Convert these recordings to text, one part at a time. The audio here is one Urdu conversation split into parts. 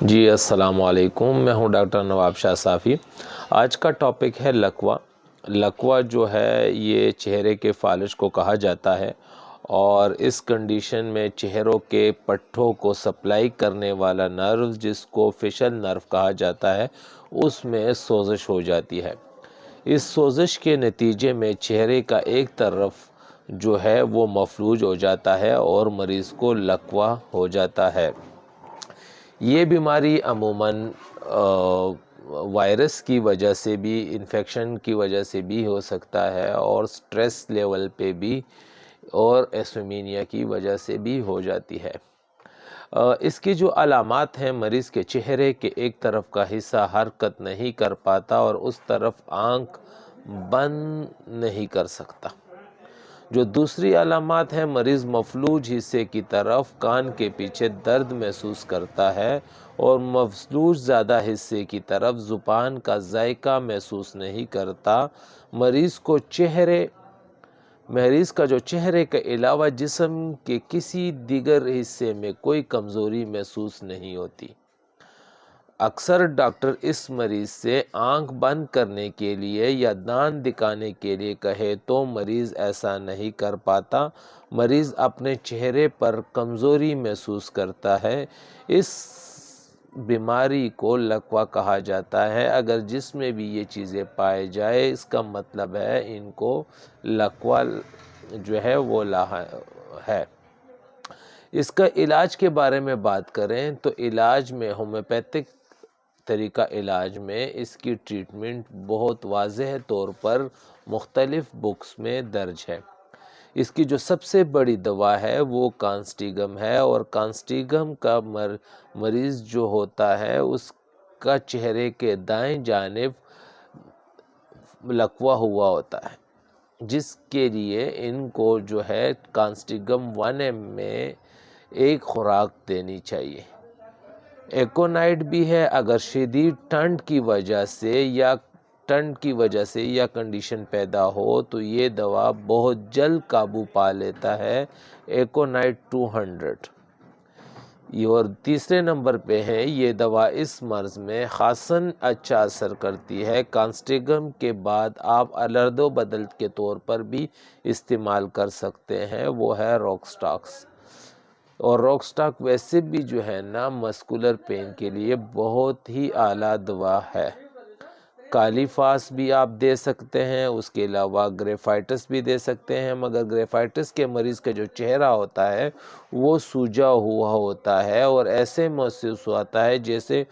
جی السلام علیکم، میں ہوں ڈاکٹر نواب شاہ صافی۔ آج کا ٹاپک ہے لکوہ۔ لکوہ جو ہے یہ چہرے کے فالج کو کہا جاتا ہے اور اس کنڈیشن میں چہروں کے پٹھوں کو سپلائی کرنے والا نرو جس کو فیشل نرو کہا جاتا ہے اس میں سوزش ہو جاتی ہے۔ اس سوزش کے نتیجے میں چہرے کا ایک طرف جو ہے وہ مفلوج ہو جاتا ہے اور مریض کو لکوہ ہو جاتا ہے۔ یہ بیماری عموماً وائرس کی وجہ سے بھی، انفیکشن کی وجہ سے بھی ہو سکتا ہے اور سٹریس لیول پہ بھی اور ایسومینیا کی وجہ سے بھی ہو جاتی ہے۔ اس کی جو علامات ہیں، مریض کے چہرے کے ایک طرف کا حصہ حرکت نہیں کر پاتا اور اس طرف آنکھ بند نہیں کر سکتا۔ جو دوسری علامات ہیں، مریض مفلوج حصے کی طرف کان کے پیچھے درد محسوس کرتا ہے اور مفلوج زیادہ حصے کی طرف زبان کا ذائقہ محسوس نہیں کرتا۔ مریض کا جو چہرے کے علاوہ جسم کے کسی دیگر حصے میں کوئی کمزوری محسوس نہیں ہوتی۔ اکثر ڈاکٹر اس مریض سے آنکھ بند کرنے کے لیے یا دانت دکھانے کے لیے کہے تو مریض ایسا نہیں کر پاتا۔ مریض اپنے چہرے پر کمزوری محسوس کرتا ہے۔ اس بیماری کو لکوہ کہا جاتا ہے۔ اگر جس میں بھی یہ چیزیں پائے جائے اس کا مطلب ہے ان کو لکوہ جو ہے وہ ہے۔ اس کا علاج کے بارے میں بات کریں تو علاج میں ہومیوپیتھک طریقہ علاج میں اس کی ٹریٹمنٹ بہت واضح طور پر مختلف بکس میں درج ہے۔ اس کی جو سب سے بڑی دوا ہے وہ کانسٹیگم ہے اور کانسٹیگم کا مریض جو ہوتا ہے اس کا چہرے کے دائیں جانب لکوہ ہوا ہوتا ہے، جس کے لیے ان کو جو ہے کانسٹیگم 1 mg میں ایک خوراک دینی چاہیے۔ ایکونائٹ بھی ہے۔ اگر شدید ٹھنڈ کی وجہ سے یا کنڈیشن پیدا ہو تو یہ دوا بہت جلد قابو پا لیتا ہے، ایکونائٹ 200۔ اور تیسرے نمبر پہ ہے یہ دوا اس مرض میں خاصاً اچھا اثر کرتی ہے۔ کانسٹیگم کے بعد آپ علرد و بدل کے طور پر بھی استعمال کر سکتے ہیں، وہ ہے روک سٹاکس۔ اور روک سٹاک ویسے بھی جو ہے نا مسکولر پین کے لیے بہت ہی اعلیٰ دوا ہے۔ کالی فاس بھی آپ دے سکتے ہیں، اس کے علاوہ گریفائٹس بھی دے سکتے ہیں، مگر گریفائٹس کے مریض کا جو چہرہ ہوتا ہے وہ سوجا ہوا ہوتا ہے اور ایسے محسوس ہوتا ہے جیسے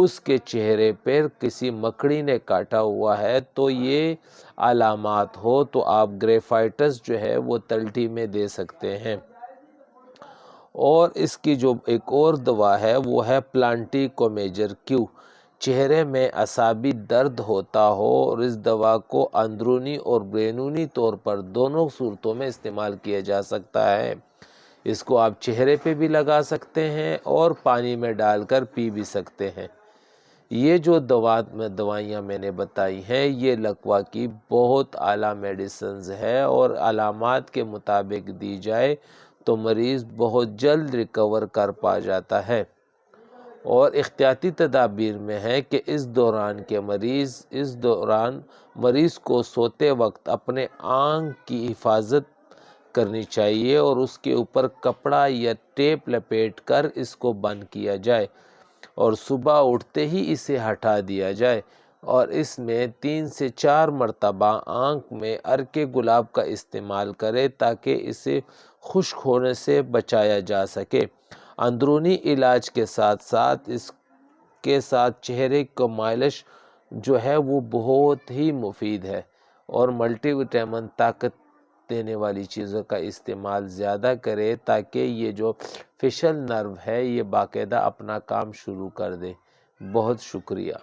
اس کے چہرے پر کسی مکڑی نے کاٹا ہوا ہے۔ تو یہ علامات ہو تو آپ گریفائٹس جو ہے وہ تلٹی میں دے سکتے ہیں۔ اور اس کی جو ایک اور دوا ہے وہ ہے پلانٹی کومیجر کیو۔ چہرے میں اعصابی درد ہوتا ہو اور اس دوا کو اندرونی اور بیرونی طور پر دونوں صورتوں میں استعمال کیا جا سکتا ہے۔ اس کو آپ چہرے پہ بھی لگا سکتے ہیں اور پانی میں ڈال کر پی بھی سکتے ہیں۔ یہ جو دوائیاں میں نے بتائی ہیں یہ لکوہ کی بہت اعلیٰ میڈیسنز ہے اور علامات کے مطابق دی جائے تو مریض بہت جلد ریکور کر پا جاتا ہے۔ اور احتیاطی تدابیر میں ہے کہ اس دوران مریض کو سوتے وقت اپنے آنکھ کی حفاظت کرنی چاہیے اور اس کے اوپر کپڑا یا ٹیپ لپیٹ کر اس کو بند کیا جائے اور صبح اٹھتے ہی اسے ہٹا دیا جائے اور اس میں 3 سے 4 مرتبہ آنکھ میں عرق گلاب کا استعمال کرے تاکہ اسے خشک ہونے سے بچایا جا سکے۔ اندرونی علاج کے ساتھ ساتھ اس کے ساتھ چہرے کو مالش جو ہے وہ بہت ہی مفید ہے اور ملٹی وٹامن طاقت دینے والی چیزوں کا استعمال زیادہ کرے تاکہ یہ جو فیشل نرو ہے یہ باقاعدہ اپنا کام شروع کر دے۔ بہت شکریہ۔